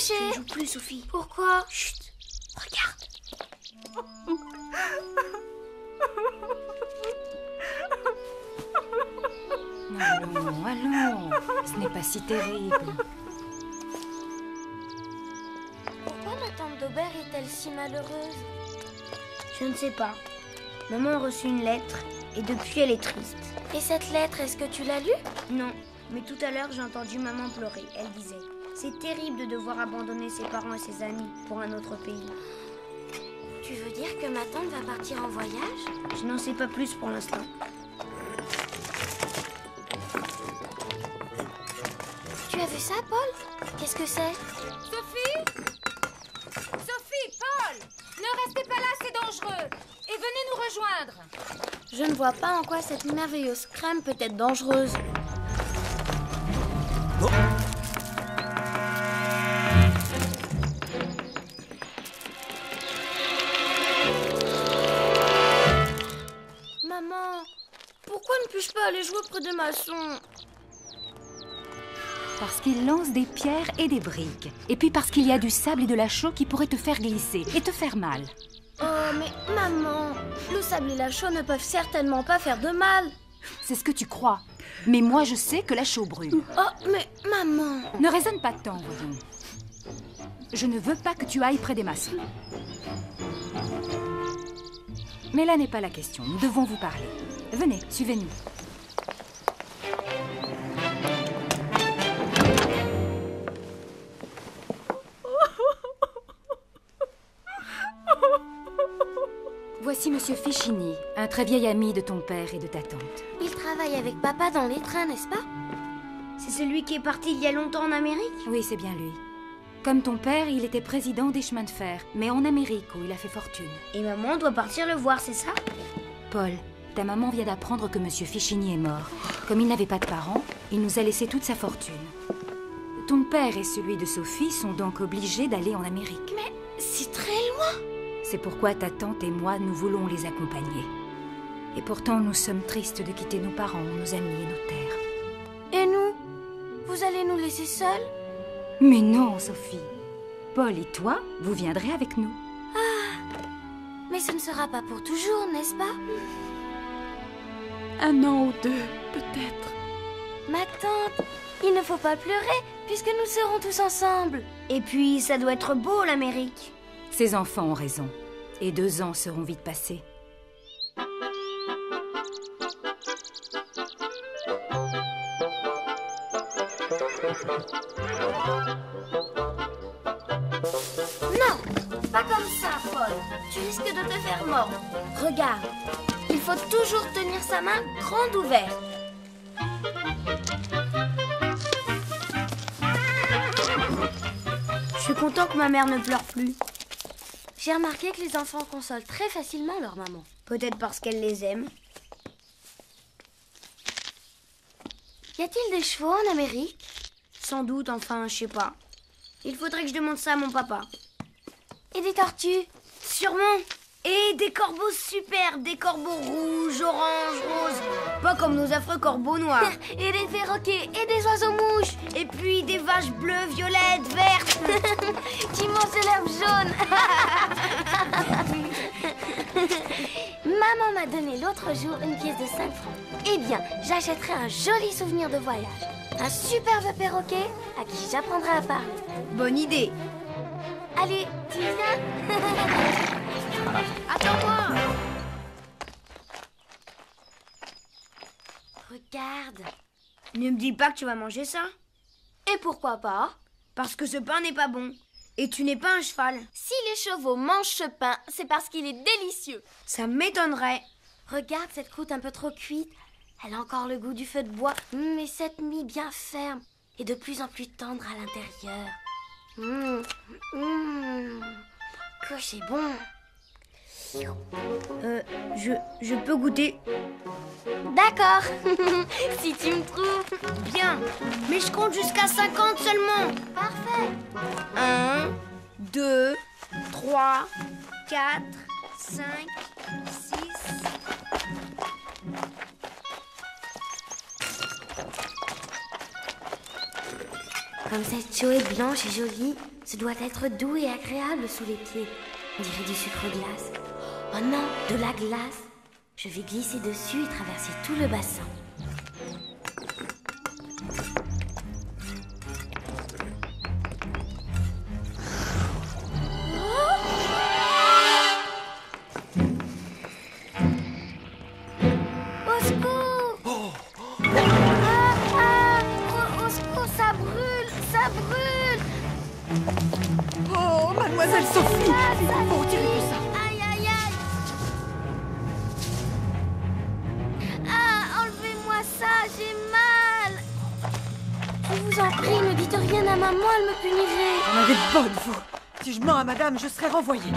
coucher. Je ne joue plus, Sophie. Pourquoi? Chut, regarde. Allons, ce n'est pas si terrible. Pourquoi ma tante d'Aubert est-elle si malheureuse? Je ne sais pas. Maman a reçu une lettre et depuis elle est triste. Et cette lettre, est-ce que tu l'as lue? Non, mais tout à l'heure j'ai entendu maman pleurer. Elle disait: c'est terrible de devoir abandonner ses parents et ses amis pour un autre pays. Tu veux dire que ma tante va partir en voyage? Je n'en sais pas plus pour l'instant. Tu as vu ça, Paul? Qu'est-ce que c'est? Sophie! Sophie, Paul! Ne restez pas là, c'est dangereux! Et venez nous rejoindre! Je ne vois pas en quoi cette merveilleuse crème peut être dangereuse. Oh. Maman, pourquoi ne puis-je pas aller jouer près des maçons? Parce qu'il lance des pierres et des briques. Et puis parce qu'il y a du sable et de la chaux qui pourraient te faire glisser et te faire mal. Oh, mais maman, le sable et la chaux ne peuvent certainement pas faire de mal. C'est ce que tu crois. Mais moi, je sais que la chaux brûle. Oh, mais maman... Ne raisonne pas tant, voyons. Je ne veux pas que tu ailles près des maçons. Mais là n'est pas la question. Nous devons vous parler. Venez, suivez-nous. Voici Monsieur Fichini, un très vieil ami de ton père et de ta tante. Il travaille avec papa dans les trains, n'est-ce pas? C'est celui qui est parti il y a longtemps en Amérique? Oui, c'est bien lui. Comme ton père, il était président des chemins de fer, mais en Amérique où il a fait fortune. Et maman doit partir le voir, c'est ça? Paul, ta maman vient d'apprendre que Monsieur Fichini est mort. Comme il n'avait pas de parents, il nous a laissé toute sa fortune. Ton père et celui de Sophie sont donc obligés d'aller en Amérique. Mais c'est très loin. C'est pourquoi ta tante et moi, nous voulons les accompagner. Et pourtant, nous sommes tristes de quitter nos parents, nos amis et nos terres. Et nous? Vous allez nous laisser seuls? Mais non, Sophie. Paul et toi, vous viendrez avec nous. Mais ce ne sera pas pour toujours, n'est-ce pas? Un an ou deux, peut-être. Ma tante, il ne faut pas pleurer, puisque nous serons tous ensemble. Et puis, ça doit être beau, l'Amérique. Ces enfants ont raison. Et 2 ans seront vite passés. Non, pas comme ça, Paul. Tu risques de te faire mordre. Regarde, il faut toujours tenir sa main grande ouverte. Je suis content que ma mère ne pleure plus. J'ai remarqué que les enfants consolent très facilement leur maman. Peut-être parce qu'elle les aime. Y a-t-il des chevaux en Amérique? Sans doute, enfin, je sais pas. Il faudrait que je demande ça à mon papa. Et des tortues? Sûrement. Et des corbeaux superbes, des corbeaux rouges, oranges, roses. Pas comme nos affreux corbeaux noirs. Et des perroquets et des oiseaux-mouches. Et puis des vaches bleues, violettes, vertes. Qui mangent de l'herbe jaune. Maman m'a donné l'autre jour une pièce de 5 francs. Eh bien, j'achèterai un joli souvenir de voyage. Un superbe perroquet à qui j'apprendrai à parler. Bonne idée. Allez, tu viens? Attends-moi. Regarde. Ne me dis pas que tu vas manger ça. Et pourquoi pas? Parce que ce pain n'est pas bon. Et tu n'es pas un cheval. Si les chevaux mangent ce pain, c'est parce qu'il est délicieux. Ça m'étonnerait. Regarde cette croûte un peu trop cuite. Elle a encore le goût du feu de bois, mais cette mie bien ferme et de plus en plus tendre à l'intérieur. Que c'est bon. Je peux goûter. D'accord, si tu me trouves. Bien, mais je compte jusqu'à 50 seulement. Parfait. 1, 2, 3, 4, 5, 6... Comme cette chaux est blanche et jolie, Ce doit être doux et agréable sous les pieds. On dirait du sucre glace. Oh non, de la glace. Je vais glisser dessus et traverser tout le bassin. Au secours! Au secours, ça brûle! Ça brûle! Oh, mademoiselle Sophie, il faut retirer tout ça. Aïe, aïe, aïe! Ah, enlevez-moi ça, j'ai mal! Je vous en prie, ne dites rien à maman, elle me punirait. On avait de bonne, vous. Si je mens à madame, je serai renvoyée.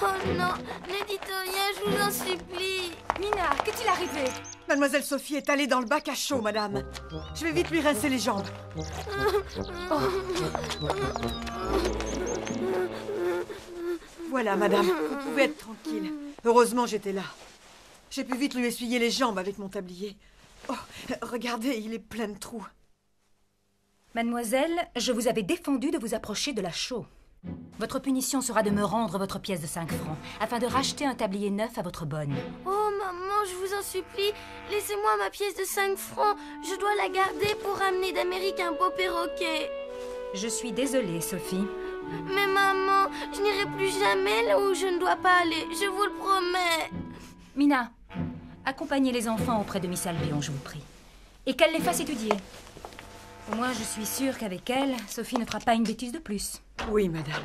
Oh non, ne dites rien, je vous en supplie. Mina, qu'est-il arrivé? Mademoiselle Sophie est allée dans le bac à chaud, madame. Je vais vite lui rincer les jambes. Voilà, madame, vous pouvez être tranquille. Heureusement, j'étais là. J'ai pu vite lui essuyer les jambes avec mon tablier. Oh, regardez, il est plein de trous. Mademoiselle, je vous avais défendu de vous approcher de la chaux. Votre punition sera de me rendre votre pièce de 5 francs, afin de racheter un tablier neuf à votre bonne. Oh maman, je vous en supplie, laissez-moi ma pièce de 5 francs. Je dois la garder pour ramener d'Amérique un beau perroquet. Je suis désolée, Sophie. Mais maman, je n'irai plus jamais là où je ne dois pas aller, je vous le promets. Mina, accompagnez les enfants auprès de Miss Albion, je vous prie. Et qu'elle les fasse étudier. Au moins, je suis sûre qu'avec elle, Sophie ne fera pas une bêtise de plus. Oui, madame.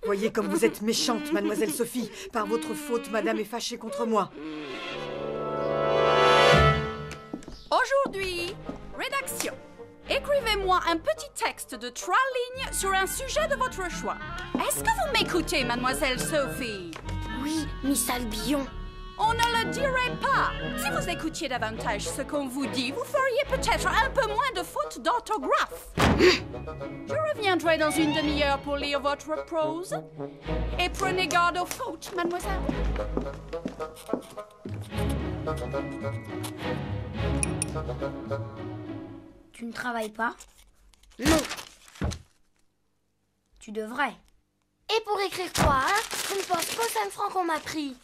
Voyez comme vous êtes méchante, mademoiselle Sophie. Par votre faute, madame est fâchée contre moi. Aujourd'hui, rédaction. Écrivez-moi un petit texte de 3 lignes sur un sujet de votre choix. Est-ce que vous m'écoutez, mademoiselle Sophie? Oui, Miss Albion. On ne le dirait pas. Si vous écoutiez davantage ce qu'on vous dit, vous feriez peut-être un peu moins de fautes d'orthographe. Je reviendrai dans une demi-heure pour lire votre prose. Et prenez garde aux fautes, mademoiselle. Tu ne travailles pas? Non. Tu devrais. Et pour écrire quoi, hein? Je ne pense qu'aux 5 francs qu'on m'a pris.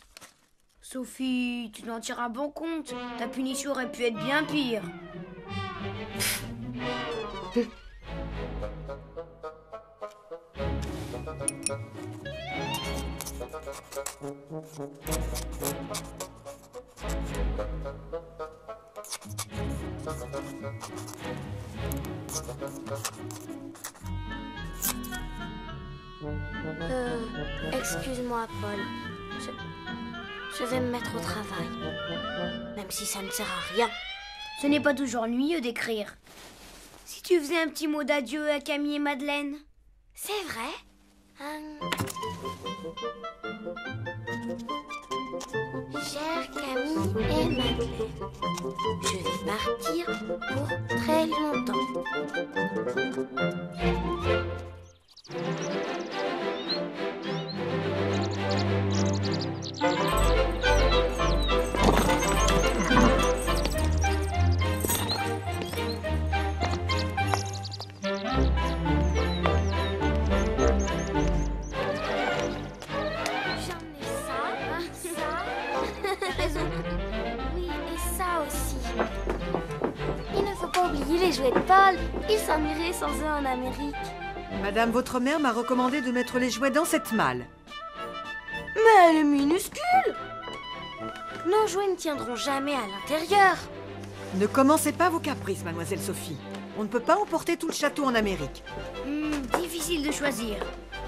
Sophie, tu n'en tireras bon compte. Ta punition aurait pu être bien pire. Excuse-moi, Paul. Je vais me mettre au travail. Même si ça ne sert à rien. Ce n'est pas toujours ennuyeux d'écrire. Si tu faisais un petit mot d'adieu à Camille et Madeleine. C'est vrai? Chère Camille et Madeleine, je vais partir pour très longtemps. Oui, et ça aussi. Il ne faut pas oublier les jouets de Paul. Il s'en irait sans eux en Amérique. Madame, votre mère m'a recommandé de mettre les jouets dans cette malle. Mais elle est minuscule. Nos jouets ne tiendront jamais à l'intérieur. Ne commencez pas vos caprices, mademoiselle Sophie. On ne peut pas emporter tout le château en Amérique. Difficile de choisir.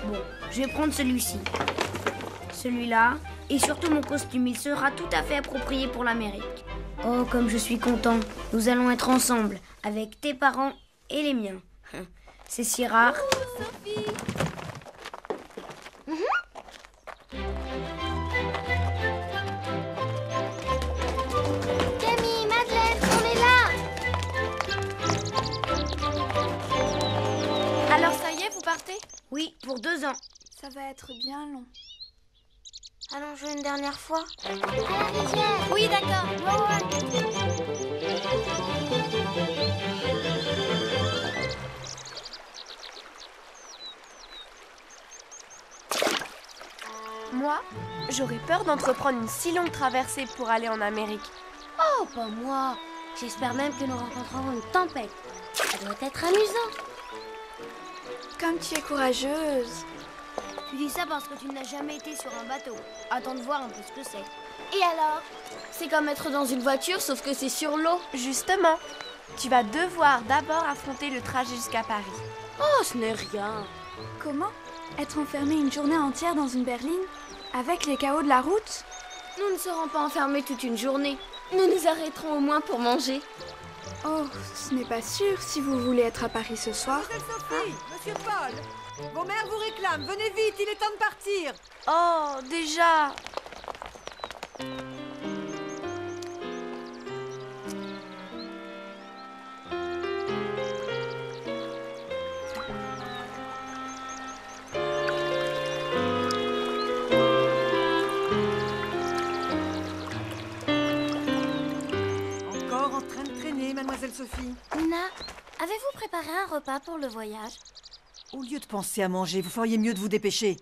Bon, je vais prendre celui-ci. Celui-là, et surtout mon costume, il sera tout à fait approprié pour l'Amérique. Oh, comme je suis content. Nous allons être ensemble, avec tes parents et les miens. C'est si rare. Sophie. Camille, Madeleine, on est là. Alors ça y est, vous partez? Oui, pour 2 ans. Ça va être bien long. Allons jouer une dernière fois. Oui, d'accord. Ouais. Moi, j'aurais peur d'entreprendre une si longue traversée pour aller en Amérique. Oh, pas moi. J'espère même que nous rencontrerons une tempête. Ça doit être amusant. Comme tu es courageuse. Tu dis ça parce que tu n'as jamais été sur un bateau. Attends de voir un peu ce que c'est. Et alors? C'est comme être dans une voiture, sauf que c'est sur l'eau. Justement, tu vas devoir d'abord affronter le trajet jusqu'à Paris. Oh, ce n'est rien. Comment? Être enfermée une journée entière dans une berline? Avec les chaos de la route? Nous ne serons pas enfermés toute une journée. Nous nous arrêterons au moins pour manger. Oh, ce n'est pas sûr si vous voulez être à Paris ce soir. Mademoiselle Sophie, Monsieur Paul, vos mères vous réclament. Venez vite, il est temps de partir. Oh, déjà! Encore en train de traîner, Mademoiselle Sophie. Nina, avez-vous préparé un repas pour le voyage? Au lieu de penser à manger, vous feriez mieux de vous dépêcher.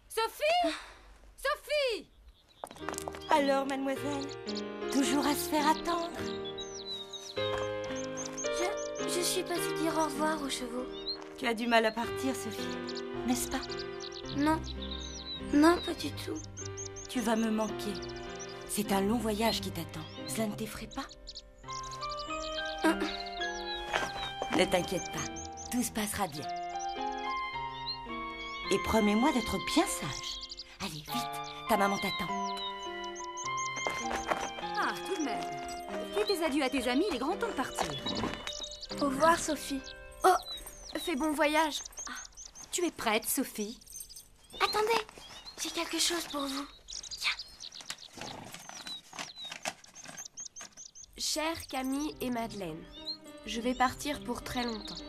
Sophie! Sophie! Alors, mademoiselle, toujours à se faire attendre? Je suis passée dire au revoir aux chevaux. Tu as du mal à partir, Sophie, n'est-ce pas? Non. Non, pas du tout. Tu vas me manquer. C'est un long voyage qui t'attend. Cela ne t'effraie pas? Ne t'inquiète pas, tout se passera bien. Et promets-moi d'être bien sage. Allez, vite, ta maman t'attend. Ah, tout de même. Fais tes adieux à tes amis, il est grand temps de partir. Au revoir, Sophie. Oh, fais bon voyage. Tu es prête, Sophie? Attendez, j'ai quelque chose pour vous. Chers Camille et Madeleine, je vais partir pour très longtemps.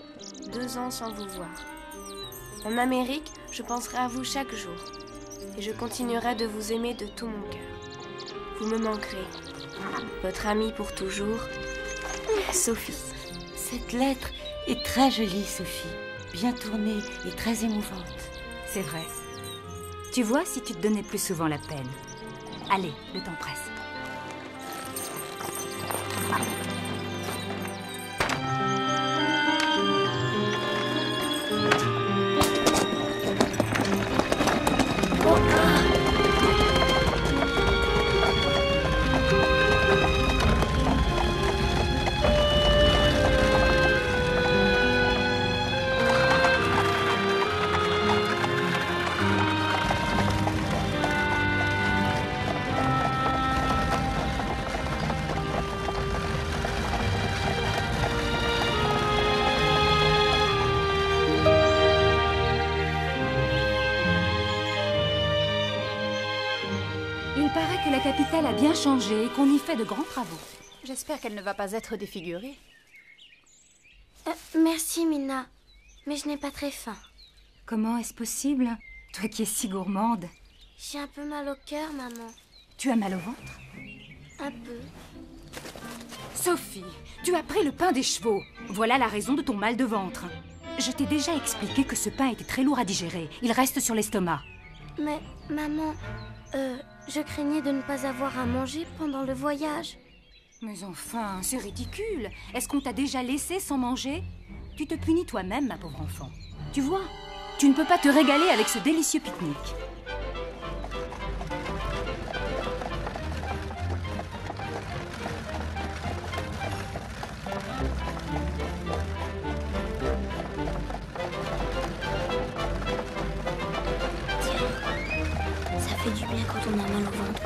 2 ans sans vous voir. En Amérique, je penserai à vous chaque jour. Et je continuerai de vous aimer de tout mon cœur. Vous me manquerez. Votre amie pour toujours, Sophie. Cette lettre est très jolie, Sophie. Bien tournée et très émouvante. C'est vrai. Tu vois, si tu te donnais plus souvent la peine. Allez, le temps presse. Il paraît que la capitale a bien changé et qu'on y fait de grands travaux. J'espère qu'elle ne va pas être défigurée. Merci, Mina. Mais je n'ai pas très faim. Comment est-ce possible? Toi qui es si gourmande. J'ai un peu mal au cœur, maman. Tu as mal au ventre? Un peu. Sophie, tu as pris le pain des chevaux. Voilà la raison de ton mal de ventre. Je t'ai déjà expliqué que ce pain était très lourd à digérer. Il reste sur l'estomac. Mais, maman, je craignais de ne pas avoir à manger pendant le voyage. Mais enfin, c'est ridicule. Est-ce qu'on t'a déjà laissé sans manger? Tu te punis toi-même, ma pauvre enfant. Tu vois, tu ne peux pas te régaler avec ce délicieux pique-nique. Ça fait du bien quand on a mal au ventre.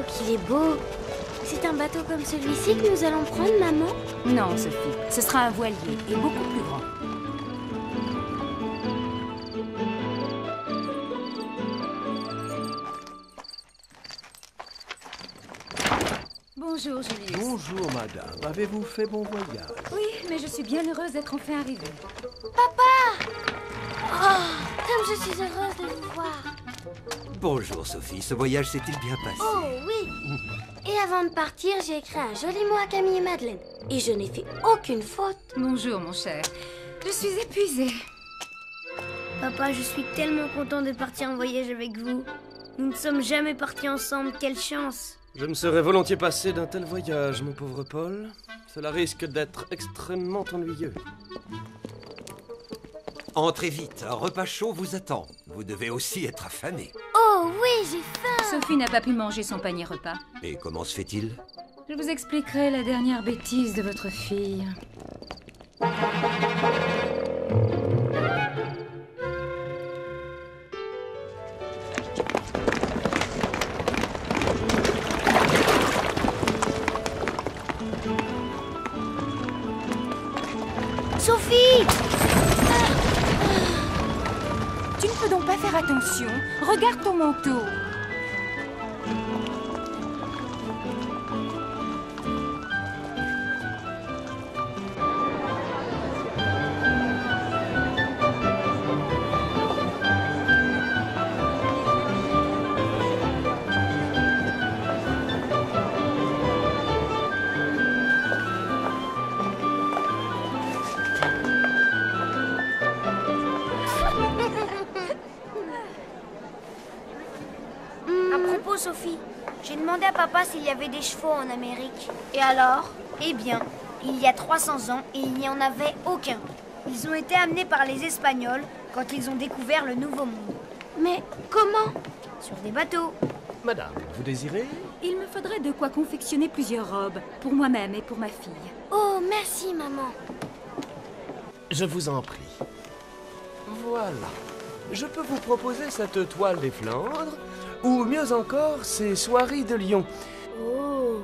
qu'il est beau. C'est un bateau comme celui-ci que nous allons prendre, maman? Non, Sophie, ce sera un voilier et beaucoup plus grand. Bonjour, Julius. Bonjour, madame. Avez-vous fait bon voyage? Oui, mais je suis bien heureuse d'être enfin arrivée. Papa! Oh, comme je suis heureuse de vous voir. Bonjour, Sophie. Ce voyage s'est-il bien passé? Oh, oui. Et avant de partir, j'ai écrit un joli mot à Camille et Madeleine. Et je n'ai fait aucune faute. Bonjour, mon cher. Je suis épuisée. Papa, je suis tellement content de partir en voyage avec vous. Nous ne sommes jamais partis ensemble, quelle chance! Je me serais volontiers passé d'un tel voyage, mon pauvre Paul. Cela risque d'être extrêmement ennuyeux. Entrez vite, un repas chaud vous attend. Vous devez aussi être affamé. Oh oui, j'ai faim. Sophie n'a pas pu manger son panier repas. Et comment se fait-il? Je vous expliquerai la dernière bêtise de votre fille. Sophie! Tu ne peux donc pas faire attention. Regarde ton manteau. Sophie, j'ai demandé à papa s'il y avait des chevaux en Amérique. Et alors? Eh bien, il y a 300 ans et il n'y en avait aucun. Ils ont été amenés par les Espagnols quand ils ont découvert le Nouveau Monde. Mais comment? Sur des bateaux. Madame, vous désirez? Il me faudrait de quoi confectionner plusieurs robes, pour moi-même et pour ma fille. Oh, merci, maman. Je vous en prie. Voilà. Je peux vous proposer cette toile des Flandres, ou mieux encore, ces soieries de Lyon. Oh,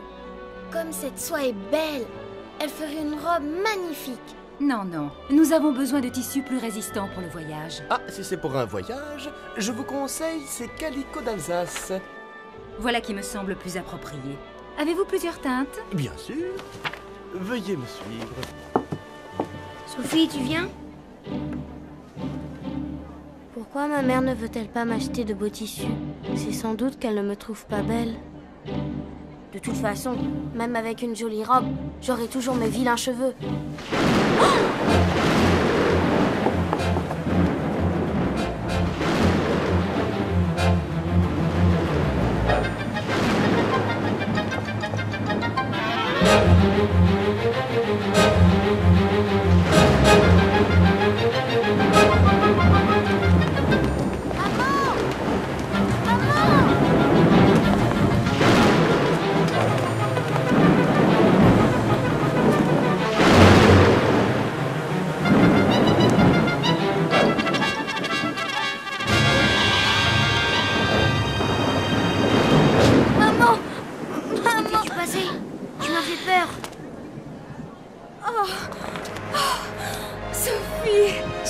comme cette soie est belle. Elle ferait une robe magnifique. Non, non. Nous avons besoin de tissus plus résistants pour le voyage. Ah, si c'est pour un voyage, je vous conseille ces calicots d'Alsace. Voilà qui me semble plus approprié. Avez-vous plusieurs teintes? Bien sûr. Veuillez me suivre. Sophie, tu viens? Pourquoi ma mère ne veut-elle pas m'acheter de beaux tissus? C'est sans doute qu'elle ne me trouve pas belle. De toute façon, même avec une jolie robe, j'aurai toujours mes vilains cheveux.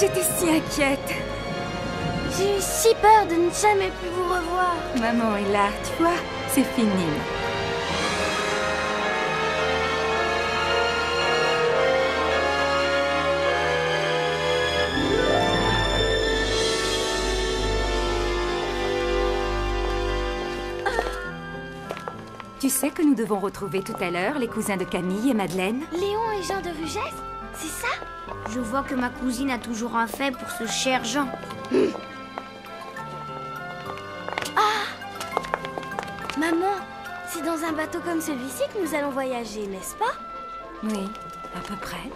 J'étais si inquiète. J'ai eu si peur de ne jamais plus vous revoir. Maman est là, tu vois, c'est fini. Tu sais que nous devons retrouver tout à l'heure les cousins de Camille et Madeleine? Léon et Jean de Rugès? C'est ça? Je vois que ma cousine a toujours un fait pour ce cher Jean. Ah! Maman, c'est dans un bateau comme celui-ci que nous allons voyager, n'est-ce pas? Oui, à peu près.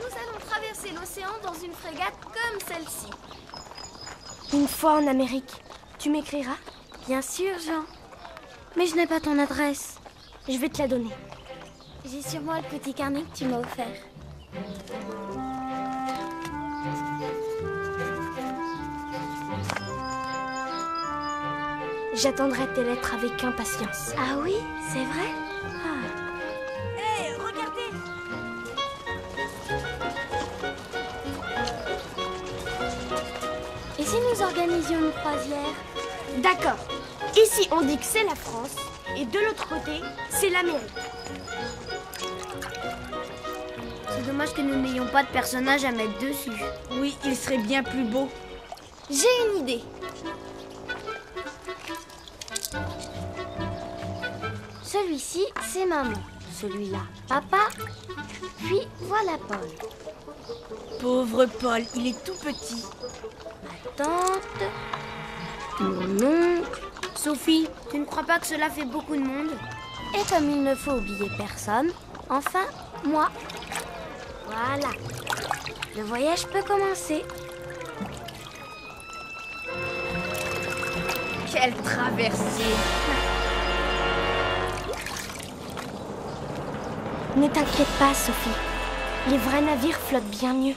Nous allons traverser l'océan dans une frégate comme celle-ci. Une fois en Amérique, tu m'écriras? Bien sûr, Jean. Mais je n'ai pas ton adresse. Je vais te la donner. J'ai sur moi le petit carnet que tu m'as offert. J'attendrai tes lettres avec impatience. Ah oui, c'est vrai? Hé, regardez! Et si nous organisions une croisière? D'accord. Ici, on dit que c'est la France, et de l'autre côté, c'est l'Amérique. C'est dommage que nous n'ayons pas de personnage à mettre dessus. Oui, il serait bien plus beau. J'ai une idée. Celui-ci, c'est maman. Celui-là, papa. Puis voilà Paul. Pauvre Paul, il est tout petit. Ma tante. Mon oncle. Sophie, tu ne crois pas que cela fait beaucoup de monde? Et comme il ne faut oublier personne, enfin, moi. Voilà. Le voyage peut commencer. Quelle traversée! Ne t'inquiète pas, Sophie. Les vrais navires flottent bien mieux.